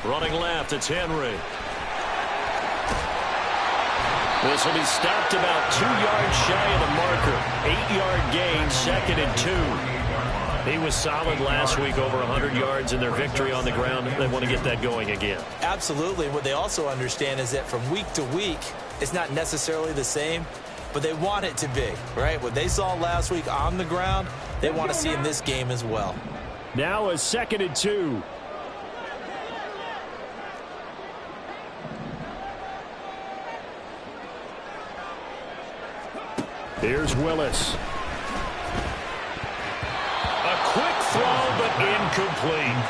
Running left, it's Henry. This will be stopped about 2 yards shy of the marker. 8-yard gain, 2nd and 2. He was solid last week, over 100 yards in their victory on the ground. They want to get that going again. Absolutely. What they also understand is that from week to week, it's not necessarily the same, but they want it to be, right? What they saw last week on the ground, they want to see in this game as well. Now a 2nd and 2. Here's Willis. A quick throw, but incomplete.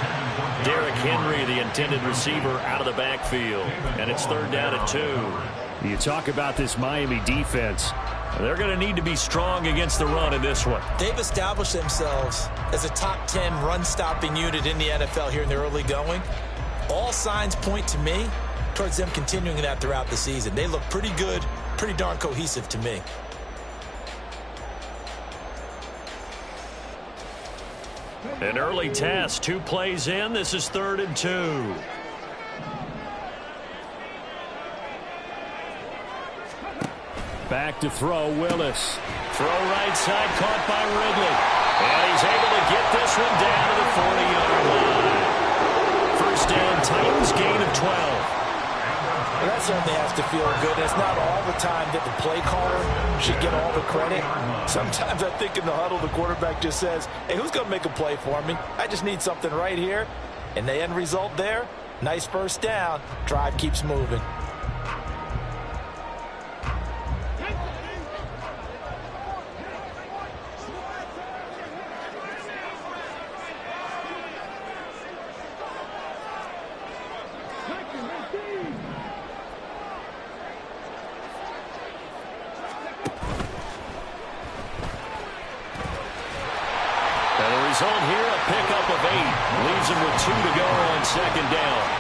Derrick Henry, the intended receiver, out of the backfield. And it's 3rd down and 2. You talk about this Miami defense. They're going to need to be strong against the run in this one. They've established themselves as a top 10 run-stopping unit in the NFL here in the early going. All signs point to me towards them continuing that throughout the season. They look pretty good, pretty darn cohesive to me. An early test, 2 plays in. This is 3rd and 2. Back to throw, Willis. Throw right side, caught by Ridley. And he's able to get this one down to the 40-yard line. First down, Titans, gain of 12. Well, that certainly has to feel good. It's not all the time that the play caller should get all the credit. Sometimes I think in the huddle, the quarterback just says, hey, who's going to make a play for me? I just need something right here. And the end result there, nice first down. Drive keeps moving. Result here, a pickup of 8. Leaves him with 2 to go on 2nd down.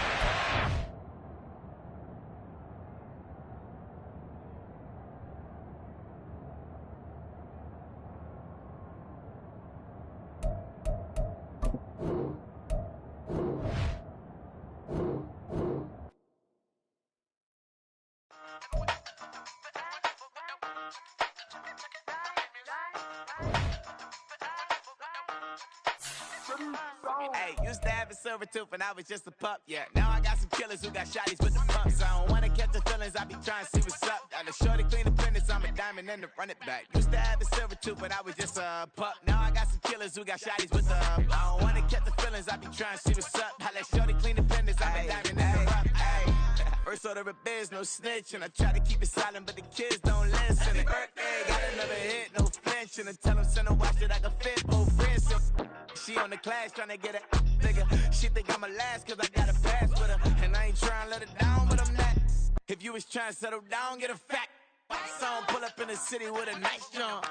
Hey, used to have a silver tooth when I was just a pup, yeah. Now I got some killers who got shotties with the pumps. I don't wanna catch the feelings, I be trying to see what's up. Got a shorty clean the business, I'm a diamond and to run it back. Used to have a silver tooth when I was just a pup. Now I got some killers who got shotties with the I don't wanna catch the feelings, I be trying to see what's up. I let shorty clean the business, I'm a diamond and to run it. First order of biz, no snitch, and I try to keep it silent, but the kids don't listen. And birthday, got another hit, no flinch, and I tell them send a watch that I can fit both wrists. She on the class trying to get it nigga. She think I'm a last cause I got a pass with her. And I ain't trying to let it down, but I'm not. If you was trying to settle down, get a fact. Song pull up in the city with a nice jump.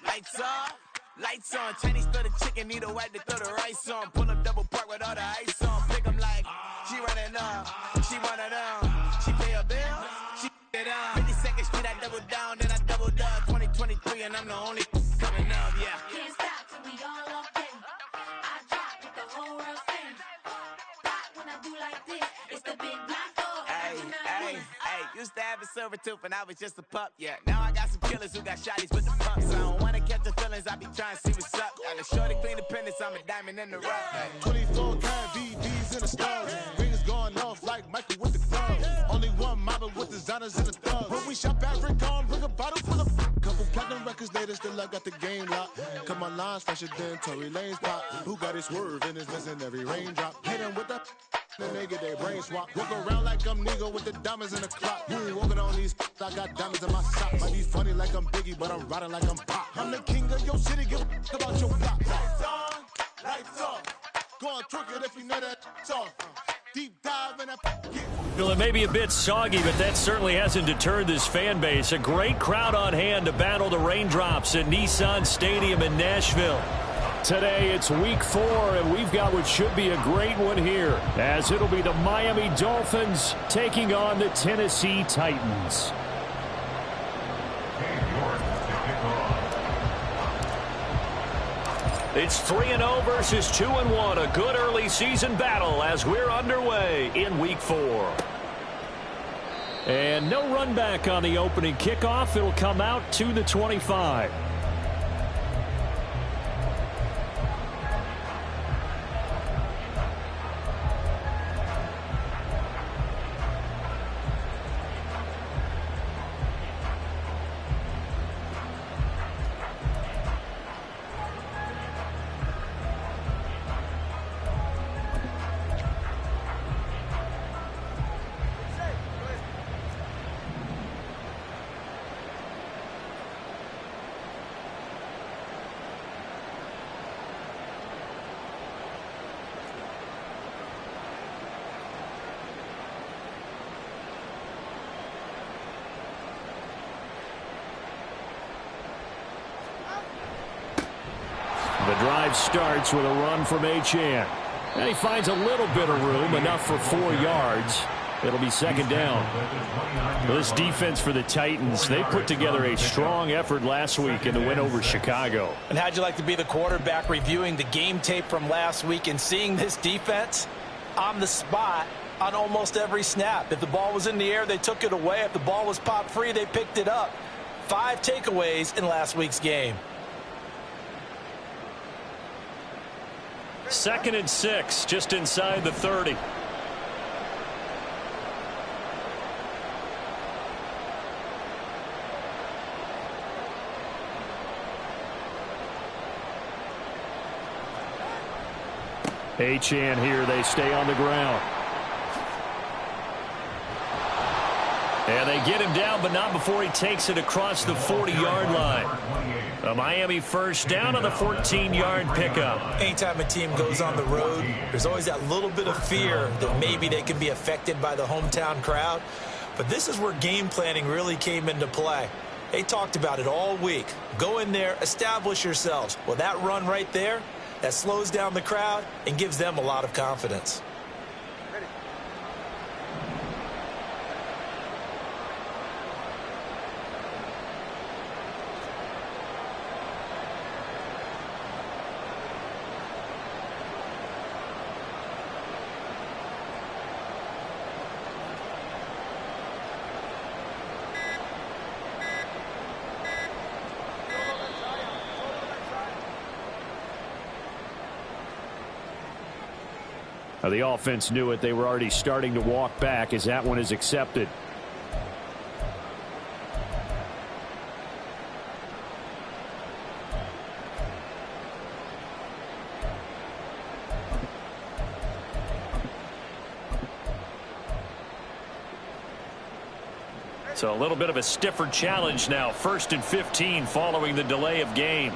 Lights off, lights on. Chinese throw the chicken, need a wipe to throw the rice on. Pull up double park with all the ice on. Pick 'em like, she running up, she one of them. She pay her bill, she it up. 52nd Street, I double down, then I double up. 2023 and I'm the only coming up, yeah. Can't stop till we all up in. I drop with the whole world sing. Pop when I do like this, it's the big black dog. Hey, used to have a silver tooth when I was just a pup, yeah. Now I got some killers who got shotties with the pumps. I don't wanna catch the feelings, I be trying to see what's up. Got a shorty clean the pendants, I'm a diamond in the rough. 24 karat VVs in the stars. Rings going off like Michael with the gloves. Only one model with designers in the thugs. When we shop at Rick on, bring a bottle full of couple platinum records later, still I got the game locked. Cut my lines fresher than Tory Lane's pop. Who got his swerve and is missing every raindrop. Hit him with that. Then they get their brain swap. Walk around like I'm Nigo with the diamonds in the clock. You ain't walking on these, I got diamonds in my sock. Might be funny like I'm Biggie, but I'm riding like I'm Pop. I'm the king of your city, give a about your block. Lights on, lights off. Go on, twerk it if you know that off. Deep dive in that. Well, it may be a bit soggy, but that certainly hasn't deterred this fan base. A great crowd on hand to battle the raindrops at Nissan Stadium in Nashville. Today it's week 4, and we've got what should be a great one here, as it'll be the Miami Dolphins taking on the Tennessee Titans. It's 3-0 versus 2-1. A good early season battle as we're underway in Week 4. And no run back on the opening kickoff. It'll come out to the 25. The drive starts with a run from Achane. And he finds a little bit of room, enough for 4 yards. It'll be second down. This defense for the Titans, they put together a strong effort last week in the win over Chicago. And how'd you like to be the quarterback reviewing the game tape from last week and seeing this defense on the spot on almost every snap? If the ball was in the air, they took it away. If the ball was popped free, they picked it up. 5 takeaways in last week's game. 2nd and 6, just inside the 30. Achane here, they stay on the ground. And they get him down, but not before he takes it across the 40-yard line. A Miami first down on the 14-yard pickup. Anytime a team goes on the road, there's always that little bit of fear that maybe they can be affected by the hometown crowd. But this is where game planning really came into play. They talked about it all week. Go in there, establish yourselves. Well, that run right there, that slows down the crowd and gives them a lot of confidence. Now, the offense knew it. They were already starting to walk back as that one is accepted. So a little bit of a stiffer challenge now. 1st and 15 following the delay of game.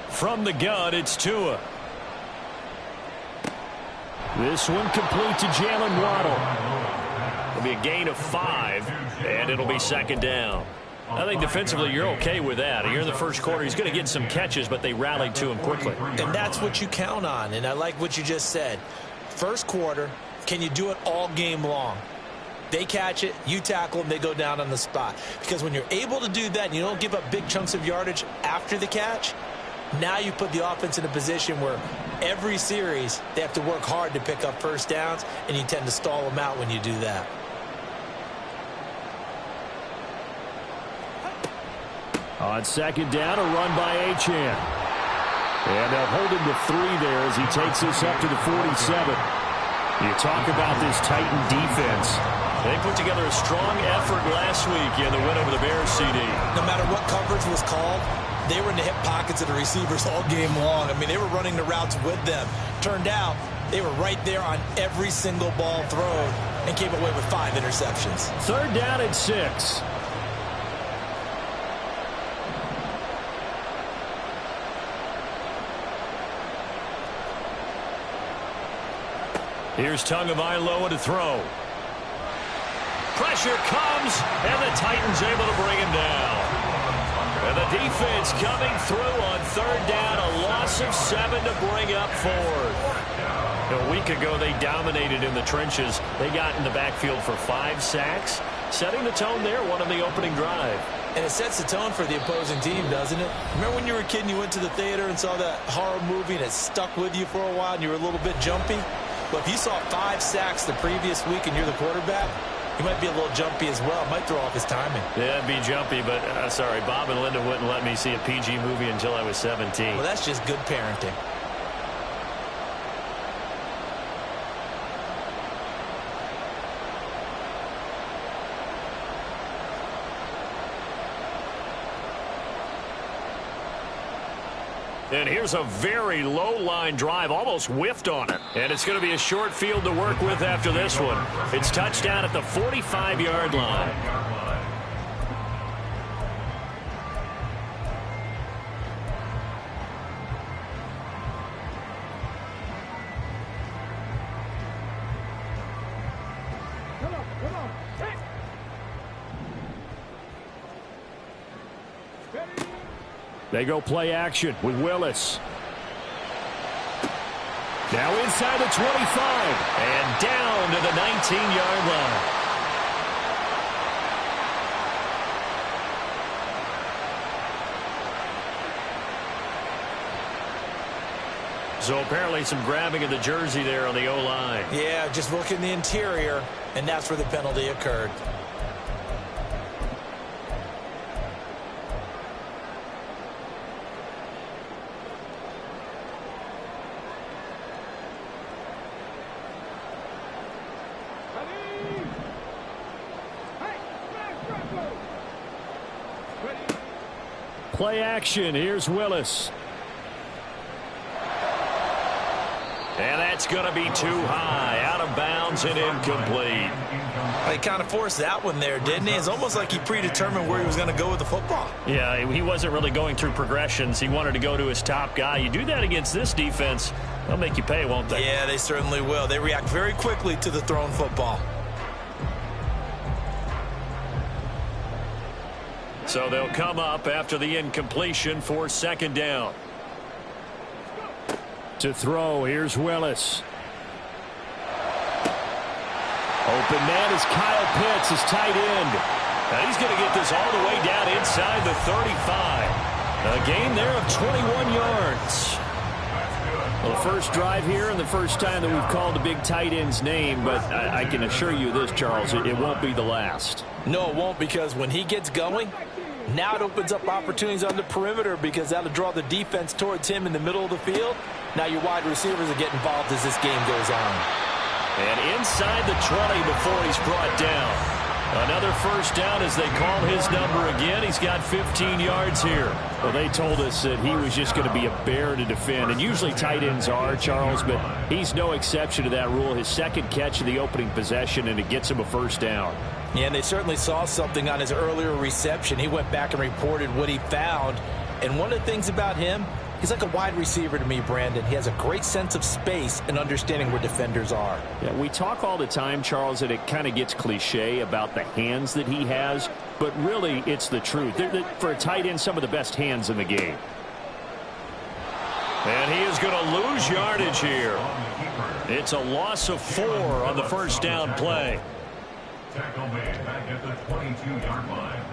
From the gun, it's Tua. This one complete to Jalen Waddle. It'll be a gain of 5, and it'll be 2nd down. I think defensively you're okay with that. Here in the first quarter, he's going to get some catches, but they rallied to him quickly. And that's what you count on, and I like what you just said. First quarter, can you do it all game long? They catch it, you tackle them, they go down on the spot. Because when you're able to do that and you don't give up big chunks of yardage after the catch, now you put the offense in a position where every series they have to work hard to pick up first downs, and you tend to stall them out when you do that. On 2nd down, a run by Achane. And they'll hold him to 3 there as he takes this up to the 47. You talk about this Titan defense. They put together a strong effort last week in the win over the Bears, CD. No matter what coverage was called, they were in the hip pockets of the receivers all game long. I mean, they were running the routes with them. Turned out they were right there on every single ball thrown and came away with 5 interceptions. 3rd down and 6. Here's Tagovailoa to throw. Pressure comes, and the Titans able to bring him down. And the defense coming through on 3rd down, a loss of 7 to bring up 4th. A week ago, they dominated in the trenches. They got in the backfield for 5 sacks, setting the tone there, one on the opening drive. And it sets the tone for the opposing team, doesn't it? Remember when you were a kid and you went to the theater and saw that horror movie and it stuck with you for a while and you were a little bit jumpy? Well, if you saw 5 sacks the previous week and you're the quarterback, he might be a little jumpy as well. Might throw off his timing. Yeah, it'd be jumpy, but sorry, Bob and Linda wouldn't let me see a PG movie until I was 17. Well, that's just good parenting. And here's a very low line drive, almost whiffed on it. And it's going to be a short field to work with after this one. It's touchdown at the 45-yard line. They go play action with Willis. Now inside the 25 and down to the 19-yard line. So apparently some grabbing of the jersey there on the O-line. Yeah, just look in the interior, and that's where the penalty occurred. Play action. Here's Willis. And that's going to be too high. Out of bounds and incomplete. He kind of forced that one there, didn't he? It's almost like he predetermined where he was going to go with the football. Yeah, he wasn't really going through progressions. He wanted to go to his top guy. You do that against this defense, they'll make you pay, won't they? Yeah, they certainly will. They react very quickly to the thrown football. So they'll come up after the incompletion for second down. To throw, here's Willis. Open man is Kyle Pitts, his tight end. Now he's going to get this all the way down inside the 35. A gain there of 21 yards. Well, the first drive here and the first time that we've called the big tight end's name, but I can assure you this, Charles, it won't be the last. No, it won't, because when he gets going, now it opens up opportunities on the perimeter because that'll draw the defense towards him in the middle of the field. Now your wide receivers are getting involved as this game goes on. And inside the 20 before he's brought down. Another first down as they call his number again. He's got 15 yards here. Well, they told us that he was just going to be a bear to defend. And usually tight ends are, Charles, but he's no exception to that rule. His second catch of the opening possession, and it gets him a first down. Yeah, and they certainly saw something on his earlier reception. He went back and reported what he found. And one of the things about him, he's like a wide receiver to me, Brandon. He has a great sense of space and understanding where defenders are. Yeah, we talk all the time, Charles, that it kind of gets cliche about the hands that he has, but really it's the truth. For a tight end, some of the best hands in the game. And he is going to lose yardage here. It's a loss of 4 on the first down play. Tackle made back at the 22-yard line.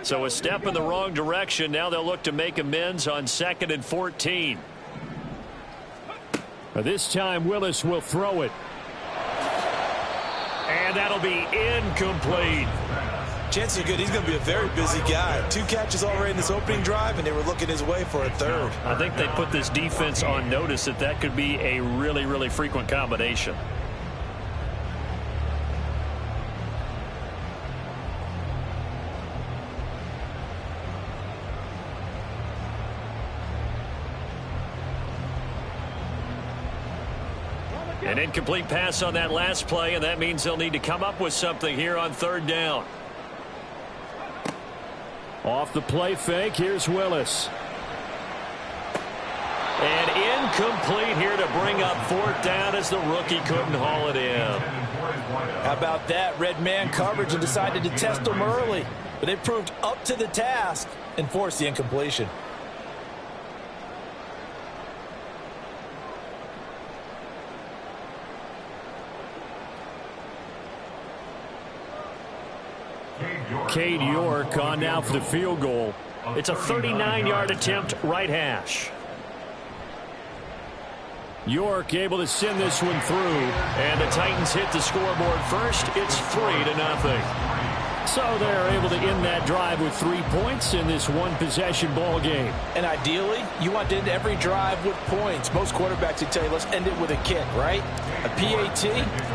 So a step in the wrong direction. Now they'll look to make amends on 2nd and 14. This time Willis will throw it. And that'll be incomplete. Chances are good he's going to be a very busy guy. 2 catches already in this opening drive, and they were looking his way for a third. I think they put this defense on notice that could be a really, really frequent combination. An incomplete pass on that last play, and that means they'll need to come up with something here on 3rd down. Off the play fake, here's Willis. And incomplete here to bring up 4th down as the rookie couldn't haul it in. How about that? Red man coverage and decided to test them early. But they proved up to the task and forced the incompletion. Cade York on now for the field goal. It's a 39-yard attempt, right hash. York able to send this one through, and the Titans hit the scoreboard first. It's 3-0. So they're able to end that drive with 3 points in this one-possession ball game. And ideally, you want to end every drive with points. Most quarterbacks would tell you, let's end it with a kick, right? A PAT,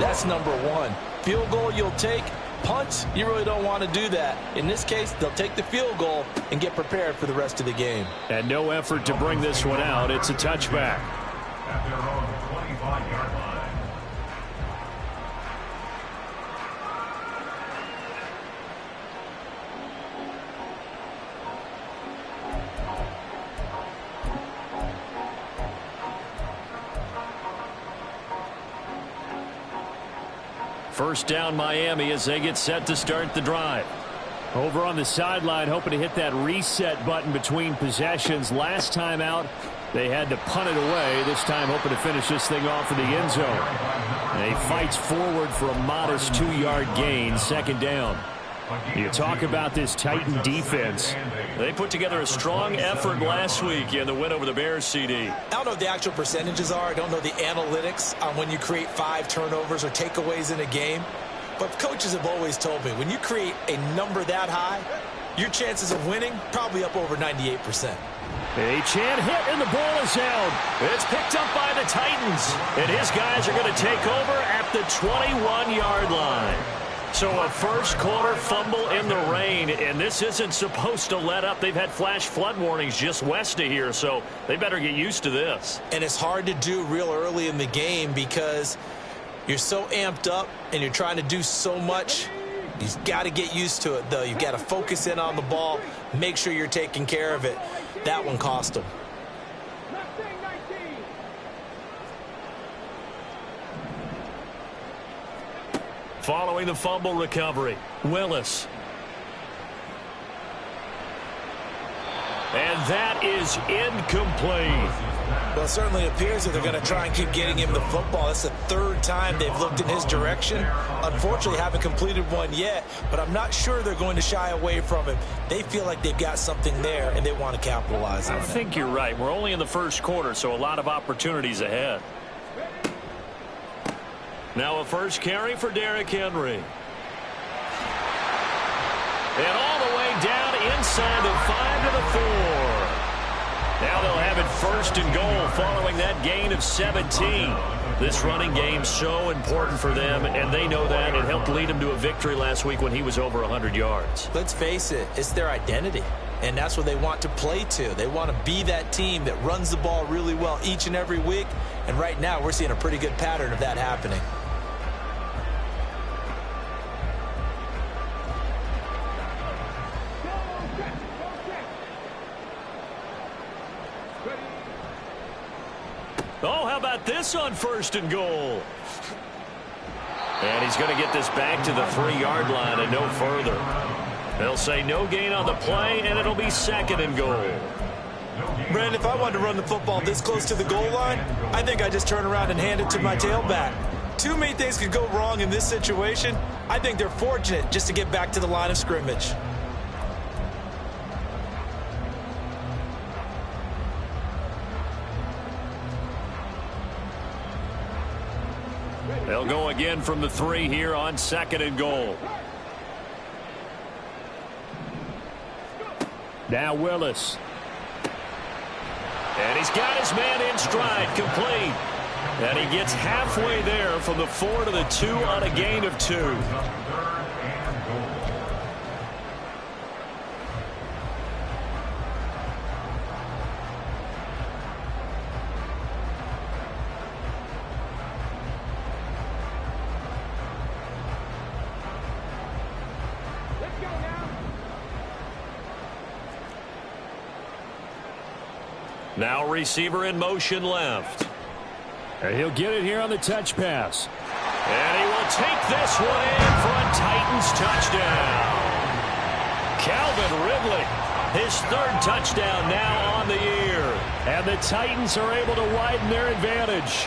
that's number 1. Field goal you'll take. Punts, you really don't want to do that. In this case, they'll take the field goal and get prepared for the rest of the game. And no effort to bring this one out. It's a touchback. At their own 25-yard line. First down Miami as they get set to start the drive. Over on the sideline, hoping to hit that reset button between possessions. Last time out, they had to punt it away. This time hoping to finish this thing off in the end zone. And he fights forward for a modest 2-yard gain, 2nd down. You talk about this Titan defense. They put together a strong effort last week in the win over the Bears, CD. I don't know what the actual percentages are. I don't know the analytics on when you create 5 turnovers or takeaways in a game. But coaches have always told me, when you create a number that high, your chances of winning probably up over 98%. Achane hit, and the ball is held. It's picked up by the Titans. And his guys are going to take over at the 21-yard line. So a first-quarter fumble in the rain, and this isn't supposed to let up. They've had flash flood warnings just west of here, so they better get used to this. And it's hard to do real early in the game because you're so amped up and you're trying to do so much. You've got to get used to it, though. You've got to focus in on the ball, make sure you're taking care of it. That one cost them. Following the fumble recovery, Willis. And that is incomplete. Well, it certainly appears that they're going to try and keep getting him the football. That's the 3rd time they've looked in his direction. Unfortunately, haven't completed one yet, but I'm not sure they're going to shy away from him. They feel like they've got something there, and they want to capitalize on it. I think you're right. We're only in the first quarter, so a lot of opportunities ahead. Now a first carry for Derrick Henry. And all the way down inside the 5 to the 4. Now they'll have it 1st and goal following that gain of 17. This running game so important for them, and they know that. It helped lead them to a victory last week when he was over 100 yards. Let's face it, it's their identity, and that's what they want to play to. They want to be that team that runs the ball really well each and every week, and right now we're seeing a pretty good pattern of that happening. Oh, how about this on 1st and goal? And he's going to get this back to the 3-yard line and no further. They'll say no gain on the play, and it'll be 2nd and goal. Brandon, if I wanted to run the football this close to the goal line, I think I just turn around and hand it to my tailback. Too many things could go wrong in this situation. I think they're fortunate just to get back to the line of scrimmage. They'll go again from the 3 here on 2nd and goal. Now Willis. And he's got his man in stride, complete. And he gets halfway there from the 4 to the 2 on a gain of 2. Now receiver in motion left. And he'll get it here on the touch pass. And he will take this one in for a Titans touchdown. Calvin Ridley, his third touchdown now on the year. And the Titans are able to widen their advantage.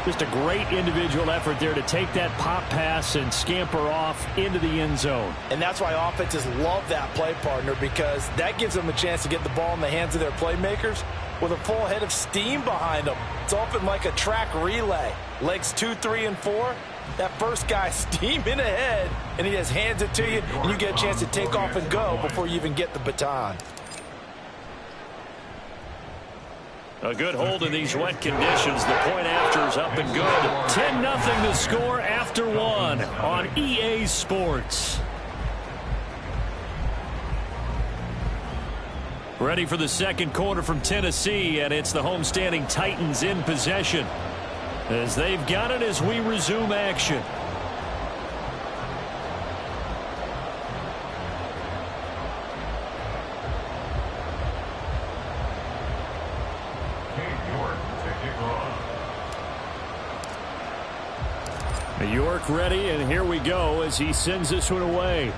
Just a great individual effort there to take that pop pass and scamper off into the end zone. And that's why offenses love that play, partner, because that gives them a chance to get the ball in the hands of their playmakers with a full head of steam behind them. It's often like a track relay. Legs 2, 3, and 4. That first guy steaming ahead, and he just hands it to you, and you get a chance to take off and go before you even get the baton. A good hold in these wet conditions. The point after is up and good. 10-0 the score after one on EA Sports. Ready for the second quarter from Tennessee, and it's the homestanding Titans in possession as they've got it as we resume action. York ready, and here we go as he sends this one away.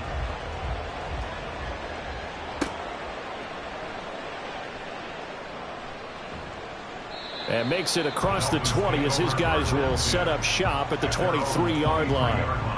And makes it across the 20 as his guys will set up shop at the 23-yard line.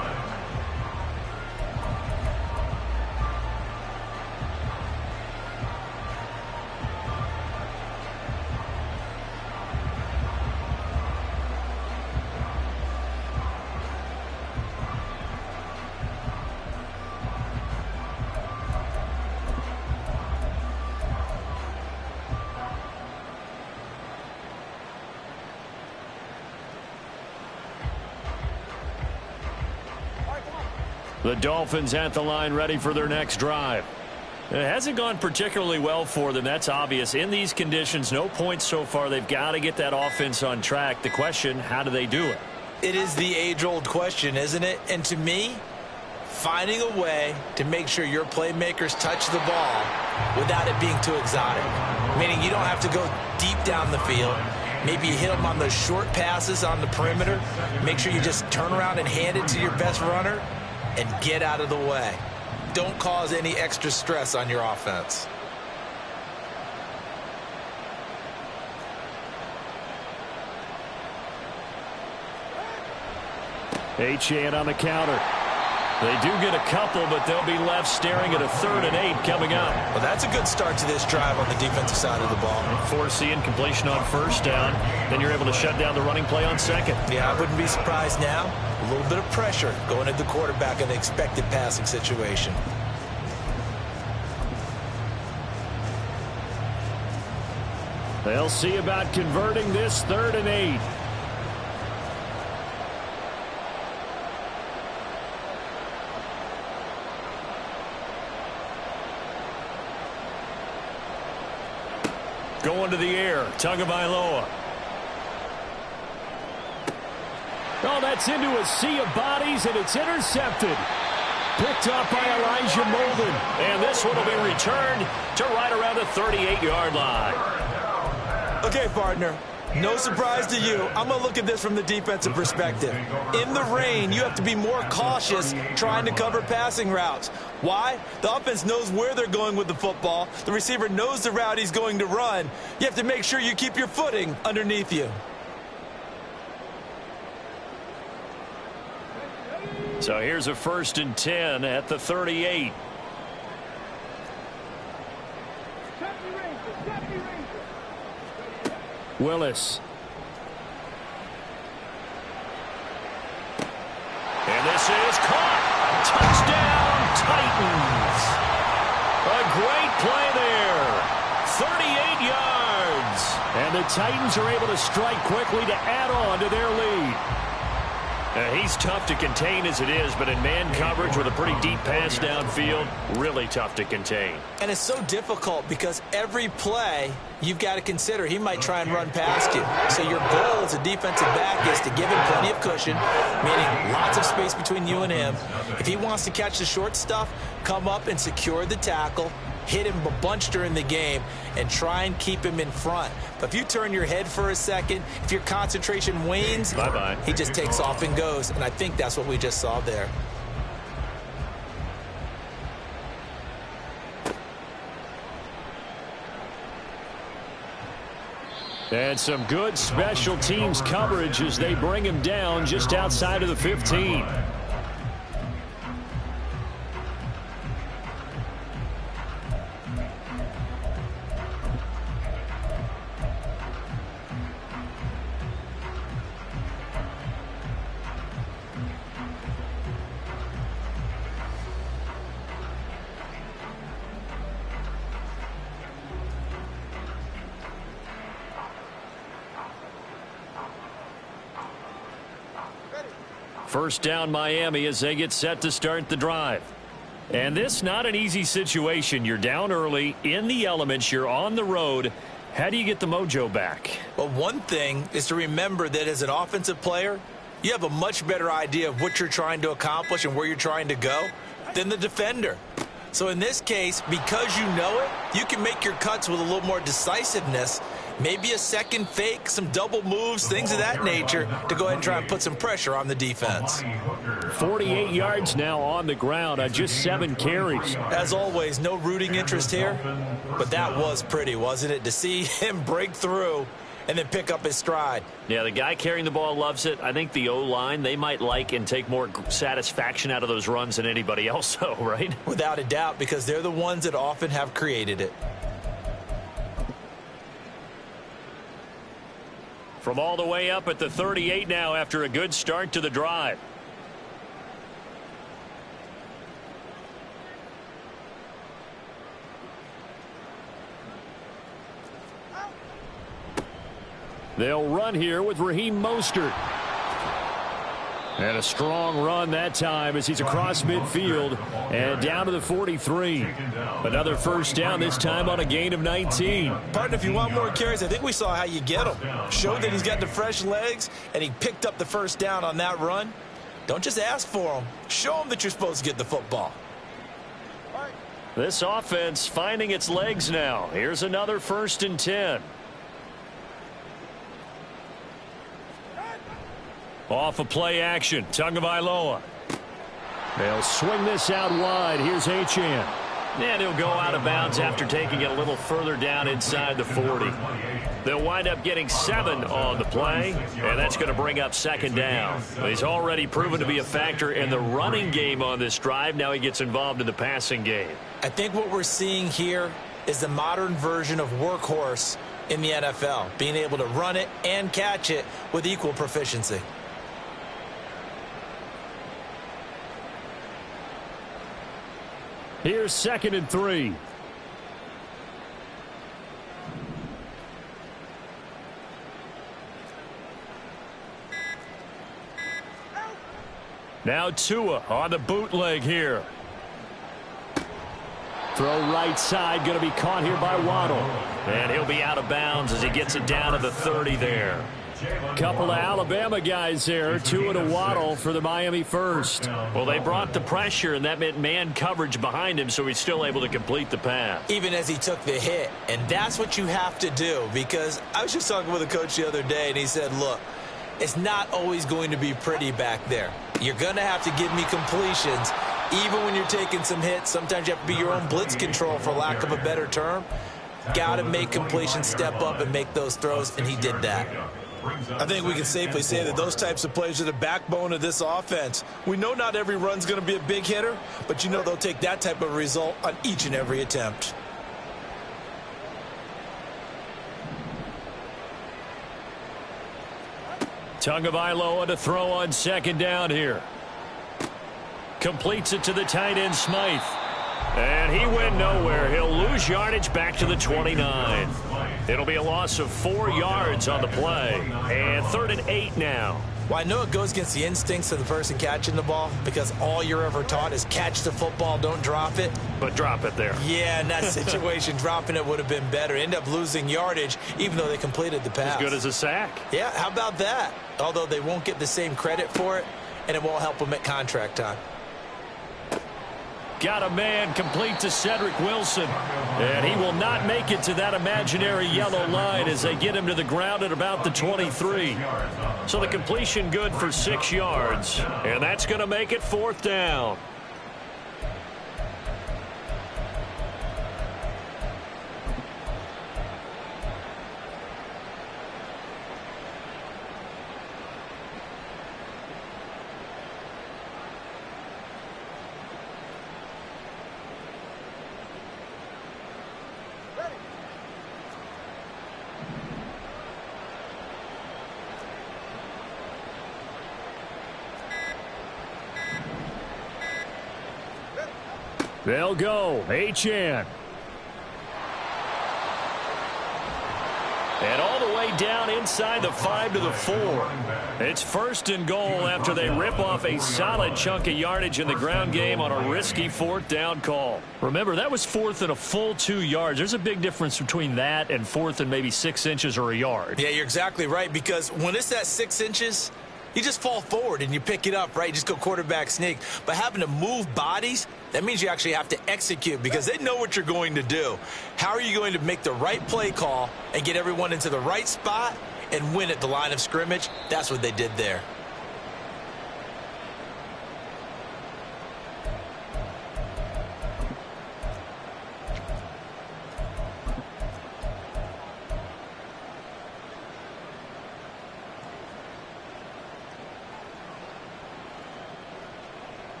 The Dolphins at the line ready for their next drive. It hasn't gone particularly well for them. That's obvious. In these conditions, no points so far. They've got to get that offense on track. The question, how do they do it? It is the age-old question, isn't it? And to me, finding a way to make sure your playmakers touch the ball without it being too exotic. Meaning you don't have to go deep down the field. Maybe you hit them on those short passes on the perimeter. Make sure you just turn around and hand it to your best runner and get out of the way. Don't cause any extra stress on your offense. Achane on the counter. They do get a couple, but they'll be left staring at a 3rd and 8 coming up. Well, that's a good start to this drive on the defensive side of the ball. Force incompletion on first down. Then you're able to shut down the running play on second. Yeah, I wouldn't be surprised now. A little bit of pressure going at the quarterback in an expected passing situation. They'll see about converting this 3rd and 8. Going to the air, Tagovailoa. Oh, that's into a sea of bodies, and it's intercepted. Picked up by Elijah Molden. And this one will be returned to right around the 38-yard line. Okay, partner. No surprise to you. I'm going to look at this from the defensive perspective. In the rain, you have to be more cautious trying to cover passing routes. Why? The offense knows where they're going with the football. The receiver knows the route he's going to run. You have to make sure you keep your footing underneath you. So here's a 1st and 10 at the 38. Willis. And this is caught. Touchdown, Titans. A great play there. 38 yards. And the Titans are able to strike quickly to add on to their lead. He's tough to contain as it is, but in man coverage with a pretty deep pass downfield, really tough to contain. And it's so difficult because every play you've got to consider he might try and run past you. So your goal as a defensive back is to give him plenty of cushion, meaning lots of space between you and him. If he wants to catch the short stuff, come up and secure the tackle, hit him a bunch during the game, and try and keep him in front. But if you turn your head for a second, if your concentration wanes, bye-bye. He just takes off and goes, and I think that's what we just saw there. And some good special teams coverage as they bring him down just outside of the 15. First down Miami as they get set to start the drive. And this not an easy situation. You're down early, in the elements, you're on the road. How do you get the mojo back? Well, one thing is to remember that as an offensive player, you have a much better idea of what you're trying to accomplish and where you're trying to go than the defender. So in this case, because you know it, you can make your cuts with a little more decisiveness. Maybe a second fake, some double moves, things of that nature to go ahead and try and put some pressure on the defense. 48 yards now on the ground on just 7 carries. As always, no rooting interest here, but that was pretty, wasn't it? To see him break through and then pick up his stride. Yeah, the guy carrying the ball loves it. I think the O-line, they might like and take more satisfaction out of those runs than anybody else, though, right? Without a doubt, because they're the ones that often have created it. From all the way up at the 38 now after a good start to the drive. They'll run here with Raheem Mostert. And a strong run that time as he's across midfield and down to the 43. Another first down, this time on a gain of 19. Partner, if you want more carries, I think we saw how you get them. Showed that he's got the fresh legs, and he picked up the first down on that run. Don't just ask for him. Show him that you're supposed to get the football. This offense finding its legs now. Here's another 1st and 10. Off a play action, Tagovailoa. They'll swing this out wide. Here's Achane. And he'll go out of bounds after taking it a little further down inside the 40. They'll wind up getting 7 on the play, and that's going to bring up 2nd down. He's already proven to be a factor in the running game on this drive. Now he gets involved in the passing game. I think what we're seeing here is the modern version of workhorse in the NFL, being able to run it and catch it with equal proficiency. Here's 2nd and 3. Now Tua on the bootleg here. Throw right side, going to be caught here by Waddle. And he'll be out of bounds as he gets it down to the 30 there. Couple of Alabama guys there, Tua to Waddle for the Miami first. Well, they brought the pressure, and that meant man coverage behind him, so he's still able to complete the pass. Even as he took the hit, and that's what you have to do, because I was just talking with a coach the other day, and he said, look, it's not always going to be pretty back there. You're going to have to give me completions, even when you're taking some hits. Sometimes you have to be your own blitz control, for lack of a better term. Got to make completions, step up, and make those throws, and he did that. I think we can safely say that those types of plays are the backbone of this offense. We know not every run's going to be a big hitter, but you know they'll take that type of result on each and every attempt. Tagovailoa to throw on 2nd down here. Completes it to the tight end Smythe. And he went nowhere. He'll lose yardage back to the 29. It'll be a loss of 4 yards on the play. And 3rd and 8 now. Well, I know it goes against the instincts of the person catching the ball, because all you're ever taught is catch the football, don't drop it. But drop it there. Yeah, in that situation, dropping it would have been better. End up losing yardage, even though they completed the pass. As good as a sack. Yeah, how about that? Although they won't get the same credit for it, and it won't help them at contract time. got a man complete to Cedric Wilson. And he will not make it to that imaginary yellow line as they get him to the ground at about the 23. So the completion good for 6 yards. And that's going to make it 4th down. They'll go. Achane. And all the way down inside the 5 to the 4. It's 1st and goal after they rip off a solid chunk of yardage in the ground game on a risky 4th down call. Remember, that was 4th and a full 2 yards. There's a big difference between that and 4th and maybe 6 inches or a yard. Yeah, you're exactly right, because when it's at 6 inches, you just fall forward and you pick it up, right? You just go quarterback sneak. But having to move bodies, that means you actually have to execute because they know what you're going to do. How are you going to make the right play call and get everyone into the right spot and win at the line of scrimmage? That's what they did there.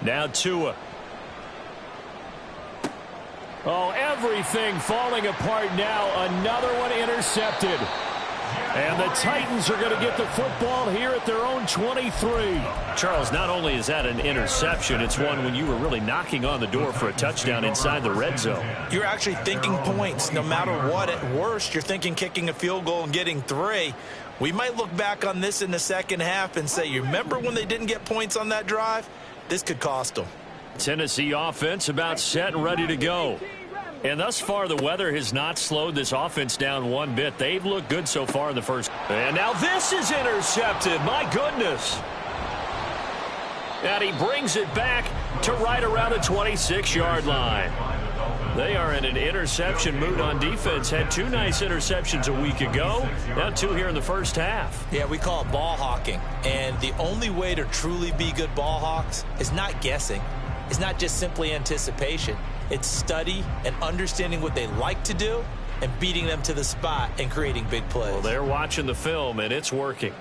Now Tua. Oh, everything falling apart now. Another one intercepted. And the Titans are going to get the football here at their own 23. Charles, not only is that an interception, it's one when you were really knocking on the door for a touchdown inside the red zone. You're actually thinking points. No matter what, at worst, you're thinking kicking a field goal and getting 3. We might look back on this in the second half and say, you remember when they didn't get points on that drive? This could cost them. Tennessee offense about set and ready to go. And thus far, the weather has not slowed this offense down one bit. They've looked good so far in the first. And now this is intercepted. My goodness. And he brings it back to right around the 26-yard line. They are in an interception mood on defense. Had 2 nice interceptions a week ago. Now 2 here in the first half. Yeah, we call it ball hawking. And the only way to truly be good ball hawks is not guessing. It's not just simply anticipation. It's study and understanding what they like to do and beating them to the spot and creating big plays. Well, they're watching the film, and it's working.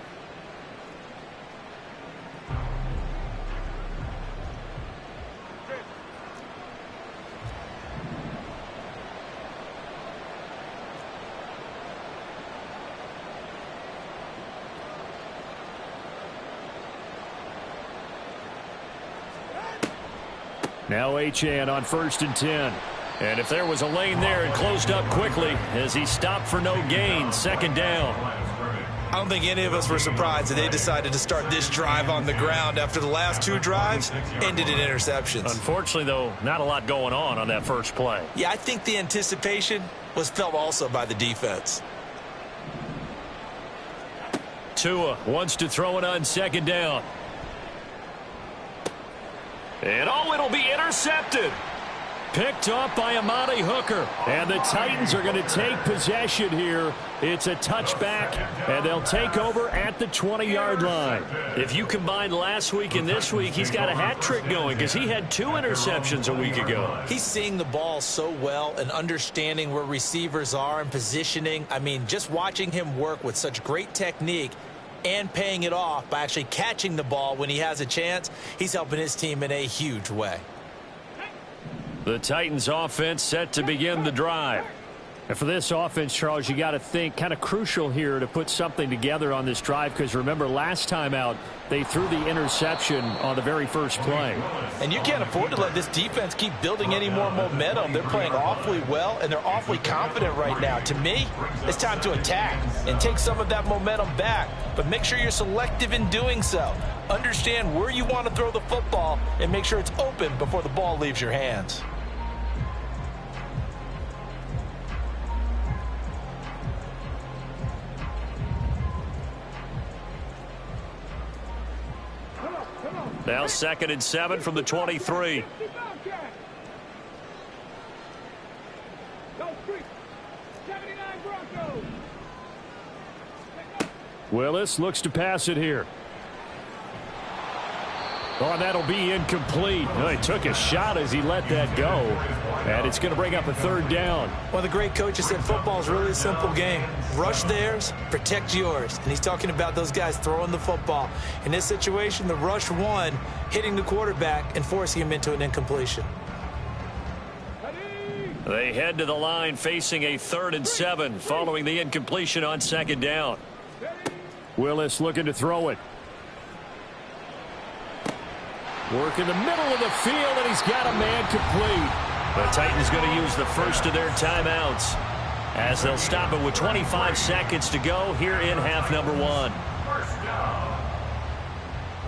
Now Achane on 1st and 10. And if there was a lane there, it closed up quickly as he stopped for no gain. 2nd down. I don't think any of us were surprised that they decided to start this drive on the ground after the last 2 drives ended in interceptions. Unfortunately, though, not a lot going on that first play. Yeah, I think the anticipation was felt also by the defense. Tua wants to throw it on 2nd down. And it'll be intercepted. Picked off by Amani Hooker. And the Titans are going to take possession here. It's a touchback, and they'll take over at the 20-yard line. If you combine last week and this week, he's got a hat trick going because he had 2 interceptions a week ago. He's seeing the ball so well and understanding where receivers are and positioning. I mean, just watching him work with such great technique and paying it off by actually catching the ball when he has a chance, he's helping his team in a huge way. The Titans offense set to begin the drive. And for this offense, Charles, you got to think kind of crucial here to put something together on this drive because remember last time out they threw the interception on the very first play. And you can't afford to let this defense keep building any more momentum. They're playing awfully well and they're awfully confident right now. To me, it's time to attack and take some of that momentum back. But make sure you're selective in doing so. Understand where you want to throw the football and make sure it's open before the ball leaves your hands. Now 2nd and 7 from the 23. Willis looks to pass it here. Oh, and that'll be incomplete. Oh, he took a shot as he let that go. And it's going to bring up a 3rd down. Well, the great coaches said football is really a simple game. Rush theirs, protect yours. And he's talking about those guys throwing the football. In this situation, the rush won, hitting the quarterback and forcing him into an incompletion. They head to the line facing a 3rd and 7 following the incompletion on 2nd down. Willis looking to throw it. Work in the middle of the field, and he's got a man complete. The Titans going to use the first of their timeouts as they'll stop it with 25 seconds to go here in half number 1. First down.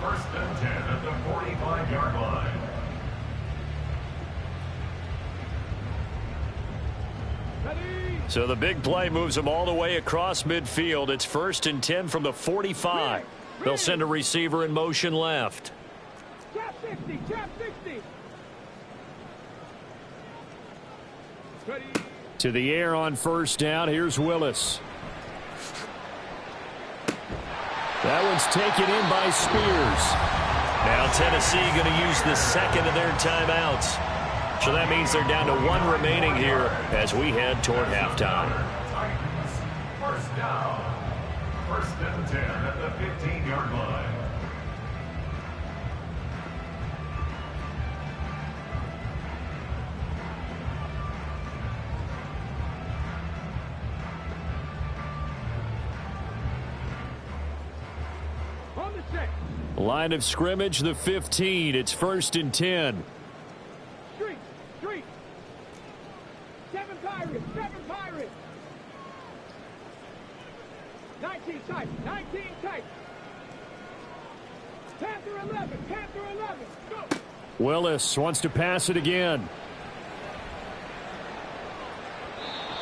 1st and 10 at the 45-yard line. So the big play moves them all the way across midfield. It's 1st and 10 from the 45. They'll send a receiver in motion left. Trap 60, trap 60. Ready. To the air on 1st down. Here's Willis. That one's taken in by Spears. Now Tennessee going to use the 2nd of their timeouts. So that means they're down to 1 remaining here as we head toward halftime. Titans, 1st down. 1st and 10 at the 15-yard line. On the set. Line of scrimmage, the 15. It's 1st and 10. Street. 7 Pirates, 7 Pirates. 19 tight, 19 tight. Panther 11, Panther 11. Go. Willis wants to pass it again.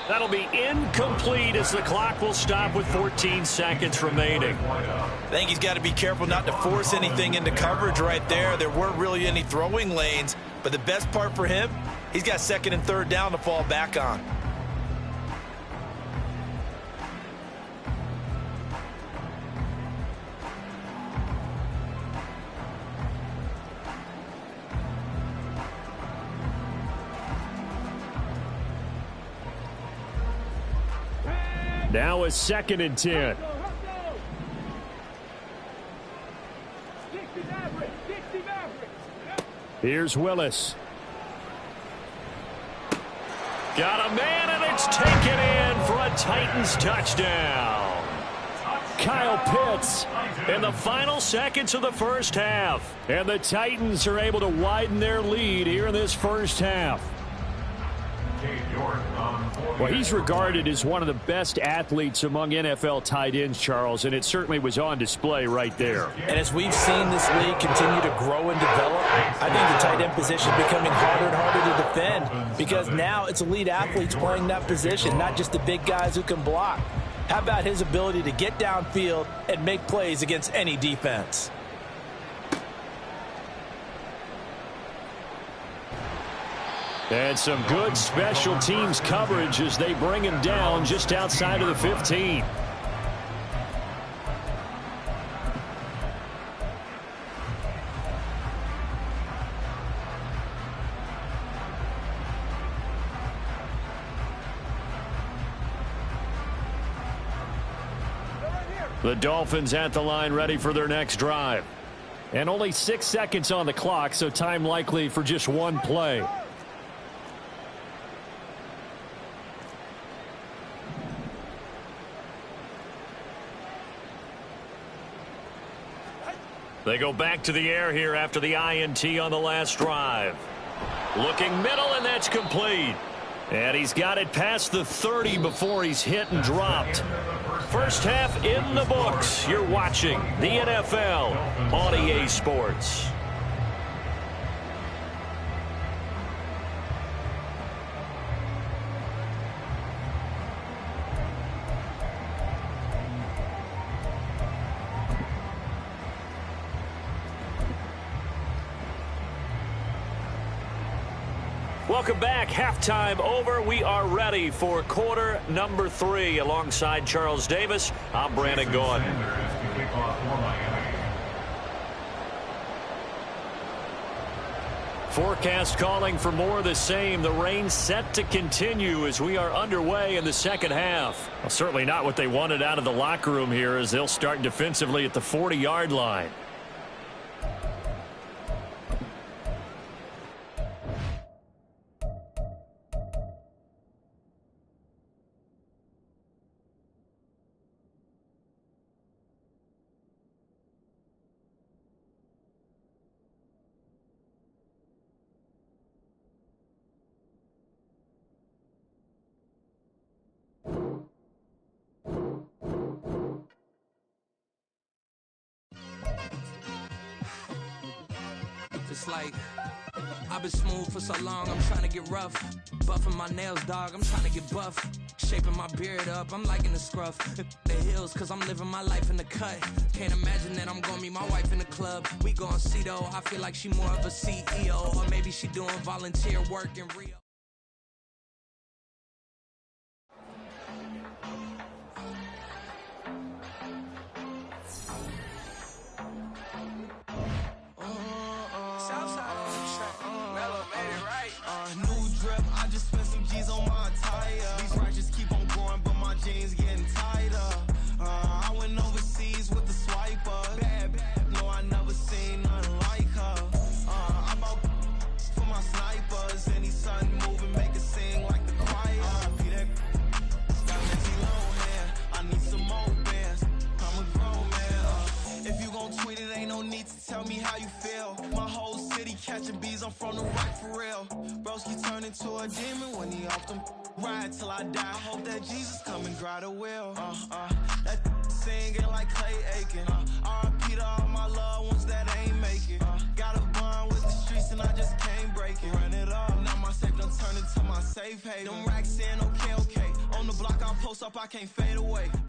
That'll be incomplete as the clock will stop with 14 seconds remaining. I think he's got to be careful not to force anything into coverage right there. There weren't really any throwing lanes, but the best part for him, he's got 2nd and 3rd down to fall back on. Now a 2nd and 10. 60 Maverick, 60 Maverick. Here's Willis. Got a man, and it's taken in for a Titans touchdown. Kyle Pitts. In the final seconds of the 1st half. And the Titans are able to widen their lead here in this 1st half. Well, he's regarded as one of the best athletes among NFL tight ends, Charles, and it certainly was on display right there. And as we've seen this league continue to grow and develop, I think the tight end position is becoming harder and harder to defend because now it's elite athletes playing that position, not just the big guys who can block. How about his ability to get downfield and make plays against any defense? And some good special teams coverage as they bring him down just outside of the 15. The Dolphins at the line ready for their next drive. And only 6 seconds on the clock, so time likely for just one play. They go back to the air here after the INT on the last drive. Looking middle, and that's complete. And he's got it past the 30 before he's hit and dropped. First half in the books. You're watching the NFL on EA Sports. Welcome back. Halftime over. We are ready for quarter number 3. Alongside Charles Davis, I'm Brandon Gaughan. Forecast calling for more of the same. The rain set to continue as we are underway in the second half. Well, certainly not what they wanted out of the locker room here, as they'll start defensively at the 40-yard line. It's like, I've been smooth for so long, I'm trying to get rough. Buffing my nails, dog, I'm trying to get buff. Shaping my beard up, I'm liking the scruff. The hills, cause I'm living my life in the cut. Can't imagine that I'm gonna meet my wife in the club. We gon' see though, I feel like she more of a CEO. Or maybe she doing volunteer work in Rio. Jeans getting tighter. I went overseas with the swiper. Bad, no, I never seen nothing like her. I bought for my snipers. Any sun moving, make it sing like the choir. Got Lindsay Lohan. I need some more bands. I'm a grown man. If you gon' tweet it, ain't no need to tell me how you feel. My whole city catching bees, I'm from the rock for real. Broski turned into a demon when he off them. Ride till I die, hope that Jesus come and grab the wheel. That singing like Clay Aiken. R.I.P. to all my loved ones that ain't make it. Got a bond with the streets and I just can't break it. Run it up, now my safe done turn into my safe haven. Them racks in, okay. On the block I post up, I can't fade away.